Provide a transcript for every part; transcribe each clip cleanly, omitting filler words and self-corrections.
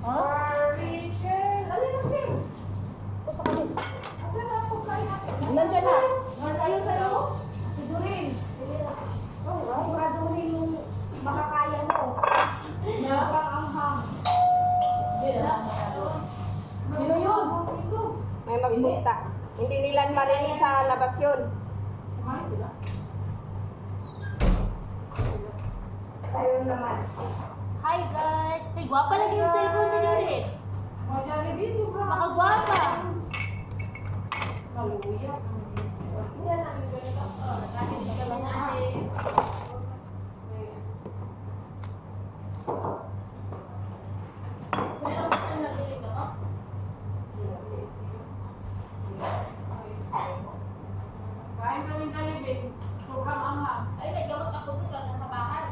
Michelle. Ano yung Michelle? O sa kanil. Asan na ako kain natin? Nandiyan na. Ayun sa'yo? Si Doreen. Siguraduhin yung makakaya mo. Parang anghang. Sino yun? May magpunta. Hindi nila marinig sa labas yun. Kumain sila. Tayo naman. Hi guys! Kay gwapa lagi yung cellphone ni Doreen. Mga Jollibee, sobrang Makagwapa. Kaluya. Isa lang yung ganito. Hindi kami natin. Meron ka saan nabili ka mo? Kain kami Jollibee. Sobrang anghang. Ay, naggamot ako doon ka sa bahay.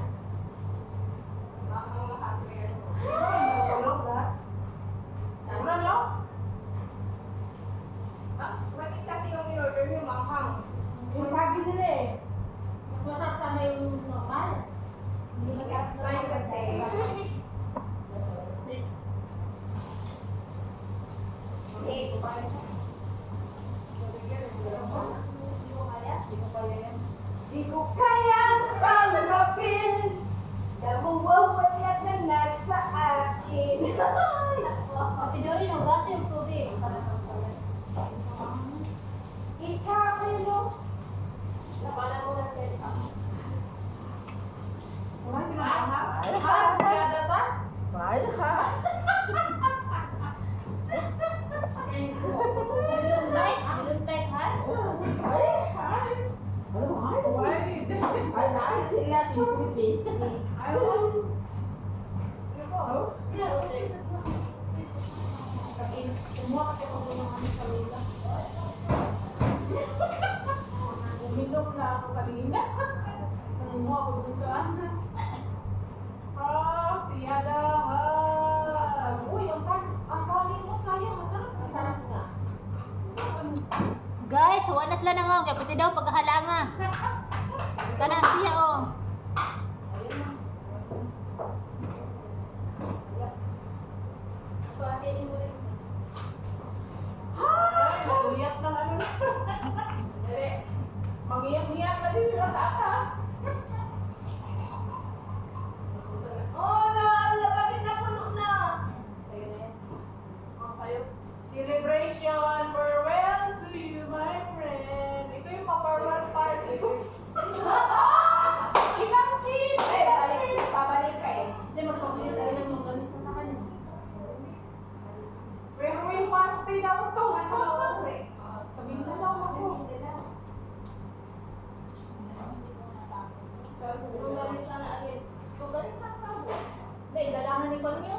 Tulog ba? Sobrang lang? Bakit kasi yung in-order niyo, manghang? Yung sabi nila eh. Mas masarap sana yung normal. Hindi masarap sa Try kasi. Okay, kumain ka. Di ko kayang tanggapin na mawawala na nasa akin. Ate Doreen, hugas yung tubig. Ichakilo. Napala mo na pwede. Kumain sila ng anghang? Ay, Ha? Kaya dasal? Bye, ha? Niluntay, ha? Ay, hi. Ano, hi? Why? Ay, dahil sila pipipi. Ayun. Kumuha kasi ako doon ng aming kanila. Uminom na ako kanina. Kumuha ako doon sa ano. Si Yada. Uy, ang kanin mo sayang. Masarap. Masarap nga. Guys, wala sila na nga. Kaya pati daw pagkahalanga. Kanang siya, oh. Ay, mag-iyak na ano. Mag-iyak-iyak na din sila sa atas. Oh, lala, bakit napuno na? Ayun na yan. Kayo. Celebration, farewell to you, my friend. Ito yung pa-farewell party ko. Inangkin! Ay, babalik ka eh. Hindi, magpapili tayo ng mga ganisa sa kanya. Farewell party daw to. Sa Mindanao ako. Tugalit siya na agad. Tugalit na ka mo. Hindi, dalahan ni Konyo.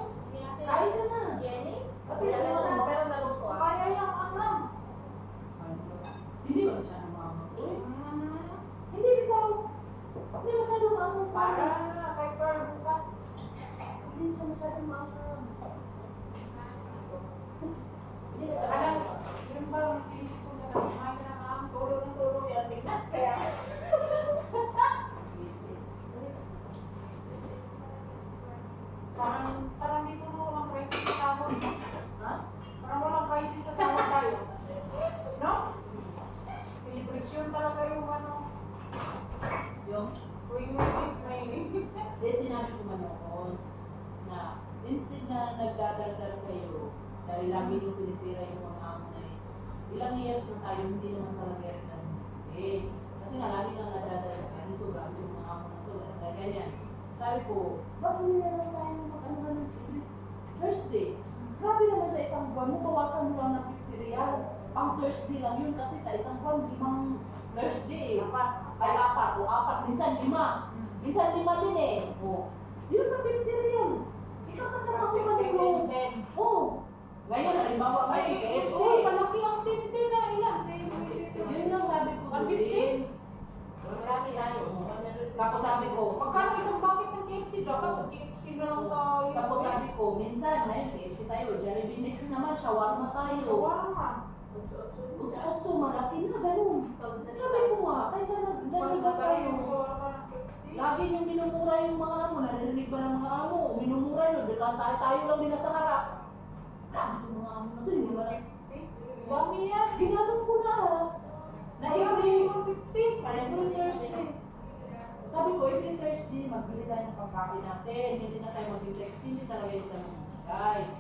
Ay, ka na. Jenny. Kapila na. Pero naluto ah. Kaya yung anam. Hindi ba siya ng mga makulit? Hindi bitaw. Hindi masyadong maangang Para pares. na kay Per bukas. Hindi siya masyadong maangang. Hindi na siya Alam, maangang. yun ba, masisip ko na lang. Kumain ka na ang tulog ng tulog. Yan, tingnan. Kaya, Parang dito mo walang crisis sa sahod. Ha? Parang walang crisis sa sahod tayo. No? Celebration talaga yung ano. Yung, Tuwing Wednesdays may... hindi sinabi ko man noon na instead na nagdadaldal kayo dahil lagi nyo pinitira yung mga amo na yun. Ilang years na tayo, hindi naman talaga years na eh. Kasi nga lagi lang nagdadaldal ka. Dito grabe yung mga amo na to. Dahil ganyan. Sabi ko, bakit hindi na lang tayo mag-ano Thursday? Grabe naman sa isang buwan mo, bawasan mo lang ng 50 real. Ang Thursday lang yun kasi sa isang buwan, 5 Thursday. Ay, apat o apat. Minsan 5. Minsan 5 din eh. O. Yun sa 50 real. Ikaw kasama ko ba nito? Oo. Ngayon, halimbawa, may KFC. Oh, malaki ang tinte na ilan. Yun lang sabi ko. 150? Marami tayo. Tapos sabi ko, Magkano isang bucket ng KFC? Dapat ang KFC na lang tayo. tapos sabi ko, minsan, ngayon, KFC tayo. Jollibee next naman, shawarma tayo. Shawarma. Utso, malaki na, ganun. Sabi ko nga, kaysa nagdalaga Masarap tayo. yung shawarma ng KFC. Lagi yung minumura yung mga amo, narinig ba ng mga amo? Minumura yun, tayo lang din nasa harap. Grabe yung mga amo na to, hindi ba lang? Dami yan. Ginanong ko na. Na every 50. every Thursday. Sabi ko, every Thursday, magbili tayo ng pagkain natin. Hindi na tayo mag-flex, hindi talaga yung sa mga guys.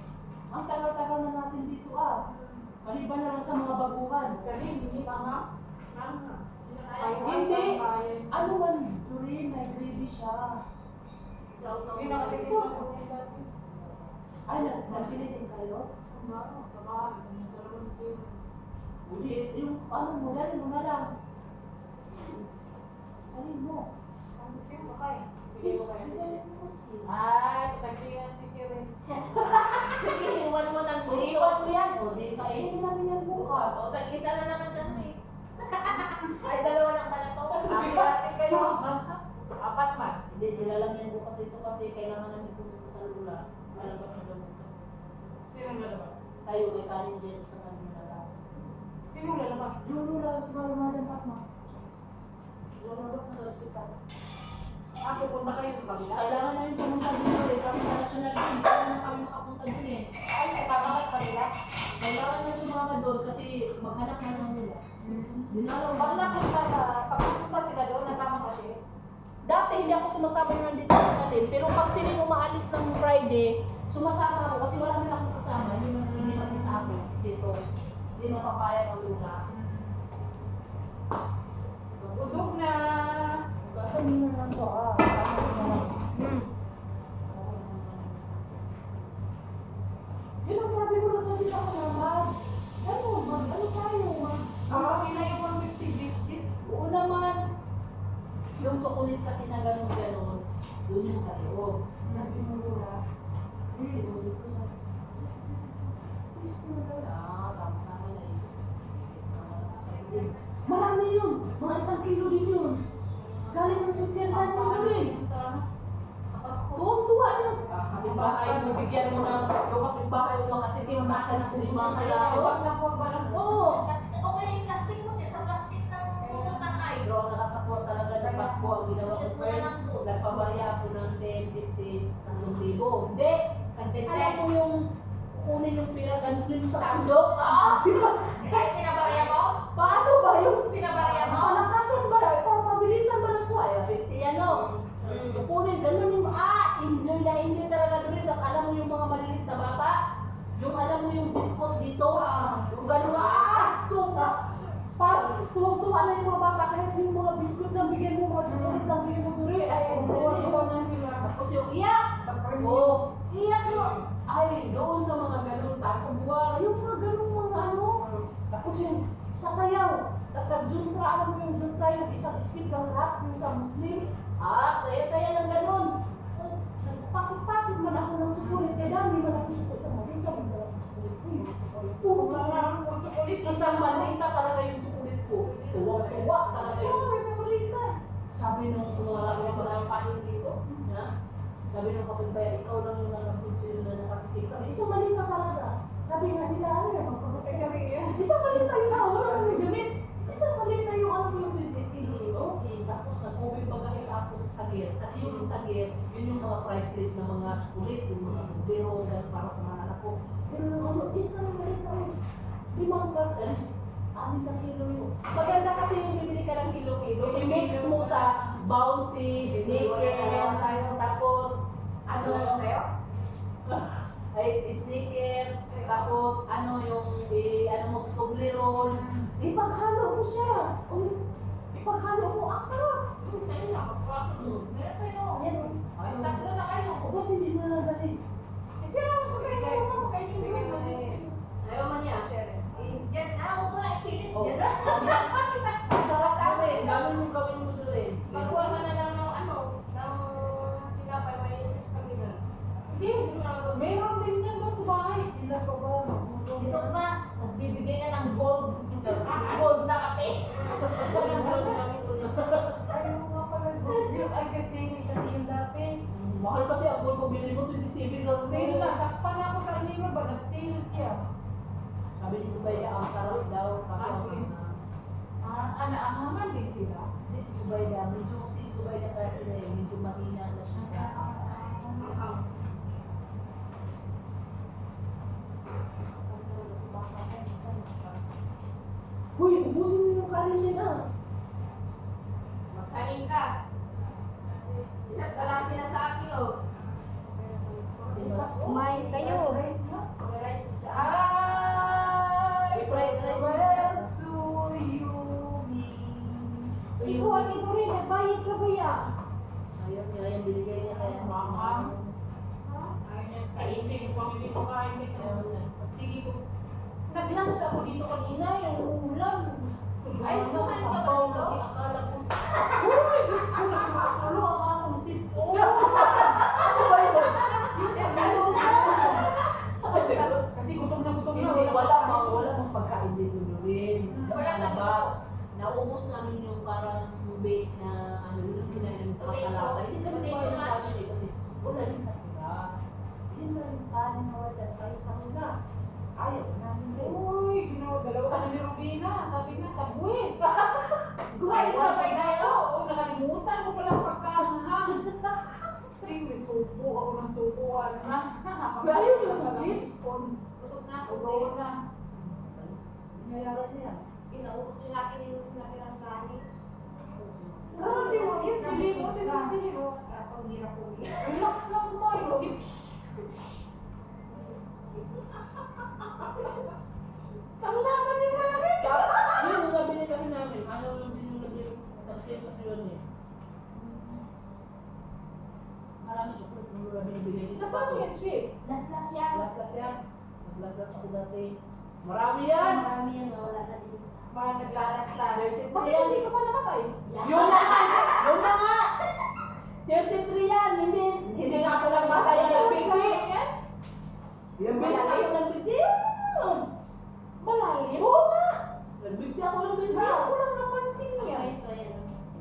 Ang tagal-tagal na natin dito Maliban na lang sa mga baguhan. Kasi hindi pa nga. Hindi. Ano man, Doreen, may gravy siya. Hindi na kasi Sus. Ay, nabili din kayo? sa bahay. Uli, yung ano mo, dali mo na lang. Dali mo. Ang gusto mo kayo? Yes, Bigay mo kayo. dali mo siya. Ay, sakihan si Siren. Iwan mo ng Iwan mo yan. O, di kainin namin yan bukas. O, tag-isa na naman kami. Ay, dalawa lang pala to. Ate kayo. Apat man. Hindi, sila lang yan bukas dito kasi kailangan namin pumunta sa lula. Malabas na lang bukas. Sino lalabas? Tayo, may kanin dyan sa kanila lang. Sino lalabas? Yung lula, si Malumadan Fatma. Lumabas na sa ospital. Pupunta kayo sa kabila. Kailangan namin pumunta dito kasi sa national team, kailangan na kami makapunta dun Ay, kasama ka sa kabila. Kailangan na sumama doon kasi maghanap na lang nila. Dinalaw Pag pagpunta sila doon, nasama ka siya. Dati hindi ako sumasama yung nandito sa Kalim, pero pag sila umaalis ng Friday, sumasama ako kasi wala naman akong kasama, hindi mag-isa ako dito. Hindi mapapayag ang lula. Usog na. Kasi hindi na lang to, kasama ko na lang. Yun ang sabi ko na sabi sa naman. Ano tayo, Okay na yung 150 biscuits. Oo naman. Yung chocolate kasi na gano'n, doon yung sa loob. Sabi mo lula, ulit ko sa tama-tama naisip ko. Marami yun! Mga 1 kilo din yun. Galing ng Switzerland mo rin. Tuwang-tuwa yun. Kapitbahay mo, bigyan mo ng yung kapitbahay mo makatikim na ka ng 5 kalaso. Sabag-sabag ba lang? Oo. Okay, yung plastic mo, sa plastic ng sumunod ng ice. Pero nakakatuwa talaga ng Pasko ang ginawa ko. Shoot mo na lang doon. Nagpabarya ako ng 10, 15, 3,000. Hindi! Alam mo yung kukunin yung pira, ganunin mo sa sandok? Di ba? Kahit pinabarya mo? Paano ba yung Pinabarya mo? malakasan ba? Pabilisan ba ng kuha? 50 ano? Kukunin, ganun yung, enjoy na enjoy talaga doon. Tapos alam mo yung mga maliliit na bata? Yung alam mo yung biscuit dito? Yung ganun, sobra! Parang tuwang-tuwa na yung mga bata kahit yung mga biscuit na bigyan mo, mga chocolate lang bigyan mo turi. Ay, Tuwa na sila. tapos yung iyak! Sa permit. Oo, iyak yun! Ay, doon sa mga ganun, takubuwa, yung mga ganun mga ano. Tapos yung sasayaw. Tapos nag-juntra, alam mo yung juntra, yung isang step lang lahat, yung sa Muslim. Saya-saya lang ganun. Nagpakit-pakit man ako ng chocolate, kaya dami man ako chocolate sa malita, man ako chocolate. Puro Wala chocolate. nga akong chocolate. Isang malita talaga yung chocolate ko. Tuwa-tuwa talaga yung May chocolate ka. sabi nung mga panin dito, na, sabi nung kapitbahay, ikaw lang yung nag-consider na nakatikim kami. Isang malita talaga. Sabi nga nila, ano yan, Eh magpapagay. kasi yan. Isang malita yun wala kami gamit. Isang malita yung ano yung 20 kilos ito. Tapos nag-uwi pagkahit ako sa sagir. Kasi yung sagir, yun yung mga price list ng mga chocolate, yung mga bubero, para sa mga anak ko. Pero nung ano, isang malita yun. 5 kas, 6 na kilo yun. Maganda kasi yung bibili ka ng kilo-kilo. I-mix mo sa Bounty, Snicker, tapos ano, ay sneaker, tapos ano yung ano mo sa Toblerone, ipaghalo mo siya. Ipaghalo mo, ang sarap. Meron kayo. Ayan. Ay, tatlo na kayo. O ba't hindi mo na dali? Kasi lang ako kayo. Kayo yung bigay mo na eh. Ayaw man niya. Share. Diyan, huwag mo na ipilit. Oh. Diyan. Ang sarap kami, gano'n yung gawin mo doon. Pagkuha ka na lang ng ng tinapay, may isis kami na. Hindi. Meron din yan doon sa bahay. Sila pa ba? Dito ba, nagbibigay na ng gold. Gold na kape. Ayaw nga pala doon. Ay kasi yung dati. Mahal kasi ang gold ko, binili mo 27 lang. Sale na. Sakpan ako sa inyo ba? Nag-sale siya. Sabi ni Subayda, ang sarap daw. Kaso ang Anaangaman din sila. hindi si Subayda, medyo si subay na kasi na yun, medyo mahina na siya sa Hoy, ubusin mo yung kanin niya na. Magkain ka. Isang kalaki na sa akin, oh. Kumain kayo. I farewell to you, me. Ikaw, ito rin. Nagbayad ka ba ya? Ayaw niya, yung binigay niya kaya Mama. Kaising ko hindi ko kain kasi sige ko. Naglansa ako dito kanina yung ulam. Ay, kumain ka ba sabaw, dito? lagi akala ko. Uy, gusto ko nagkakalo ang akong sipo. Ano ba yun? Kasi gutom na gutom na. Hindi, wala mang pagkain dito rin. Wala Sa na labas. Naubos namin yung parang bake na ano, yung kinain namin sa kasalata. Hindi naman Potato tayo ng mash. kanin eh, kasi wala rin katira. Hindi naman yung kanin na wala. Ayaw sa kanila. Ayaw namin rin. Uy, dalawa ka na ni Rubina. Sabi na, sa buwit. Kumain ka ba kayo? Oo, nakalimutan ko pala ang pagkahanghang. May subo ako ng subuan na. Ayaw yung chips. Kusog na ako. Ulo na. Nangyayari niya. Inaubos yung natin yung natirang kanin. Grabe mo, yun, silimot, silimot. Ako hindi na po. Relax lang tayo. Ang laban ni Mami! Yun, yung nabili kami namin. Ano yung binulabili? Nag-save kasi yun eh. Marami chocolate nung wala binibigay dito. Napasok yan siya. Las-las yan. Last yan. Nag-last ako dati. Marami yan! Marami yan, wala na din. Mga naglalas-las. Bakit Bakit hindi ka pa namatay? Yun na nga! Yun na nga! 33 yan! Hindi nga ako lang masaya ng pipi! Yung bisa ako ng pipi! Malalim? Oo nga! Nagbigti ako ng Hindi bisa! ako lang napansin niya. Ito, yan.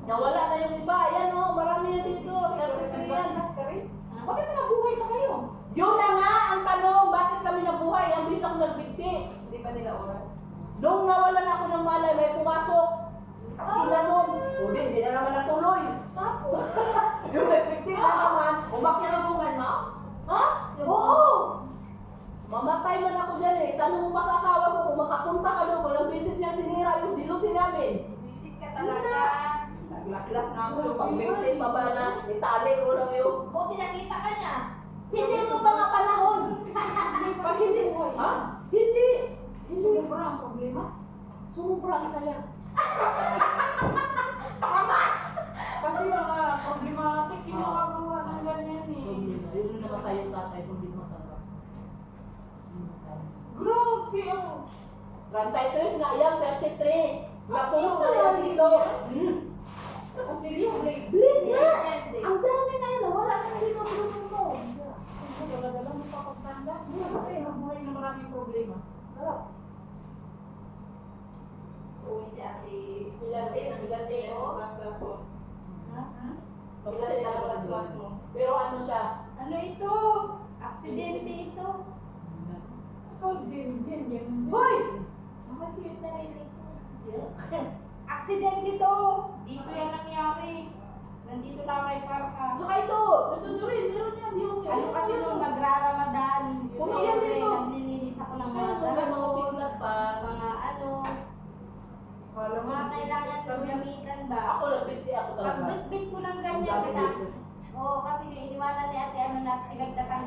Nawala na yung iba. Ayan o, marami yan dito. 33 yan. Naglalas ka rin? Bakit nakabuhay pa kayo? Yun na nga ang tanong, bakit kami nabuhay? Ang bisa ko nagbigti. Hindi pa nila oras. Nung nawalan ako ng malay, may pumasok. Kinanon. O di, hindi na naman natuloy. Tapos? Yung nagbigti na naman, umakyat. Sinubungan mo? Ha? Oo! Mamatay man ako dyan eh. Tanong mo pa sa asawa ko kung makapunta ka doon. Walang beses niya sinira yung jealousy namin. Visit ka talaga. Naglas-las na ako yung pag-maintain pa ba na itali ko lang yung... Buti nakita ka niya. Hindi mo pa nga panahon. Pag hindi, ha? Hindi. Sumubra ang problema. Sumubra ang saya. Kasi mga problematic yung nakagawa ng ganyan eh. Problema. Yun yung namatay yung tatay kung di matanda. Grabe ang... Rantai na yan, 33. Natulog na yan dito. Ang seryo, Blake. Blade nga! Yes, yes, Ang dami na yan. Wala na dito tulog mo. Talaga lang mapapagtanda. Kasi mabuhay na maraming problema. Harap. Uwi si ate. Bilante, bilante, oh. Laso. Ha? Papunta na ako sa doon. Pero ano siya? Ano ito? Aksidente ito. Ikaw, Jen, yan. Hoy! Mahal ko yung sarili ko. Aksidente to! Dito yan nangyari. Nandito lang kay Parka. Saka ito. Ito rin. Meron yan. Yung Ano kasi nung magra-Ramadan, Pumiyan dito. naglilinis ako ng mga Ano ba mga gamot, piglat pa? mga ano, Kala mo, mga kailangan kong gamitan ba? Ako nagbiti ako talaga. Pag bit ko lang Ang ganyan, dami kasi dito. oo, kasi yung iniwanan ni ate, ano na, pinagtatanggal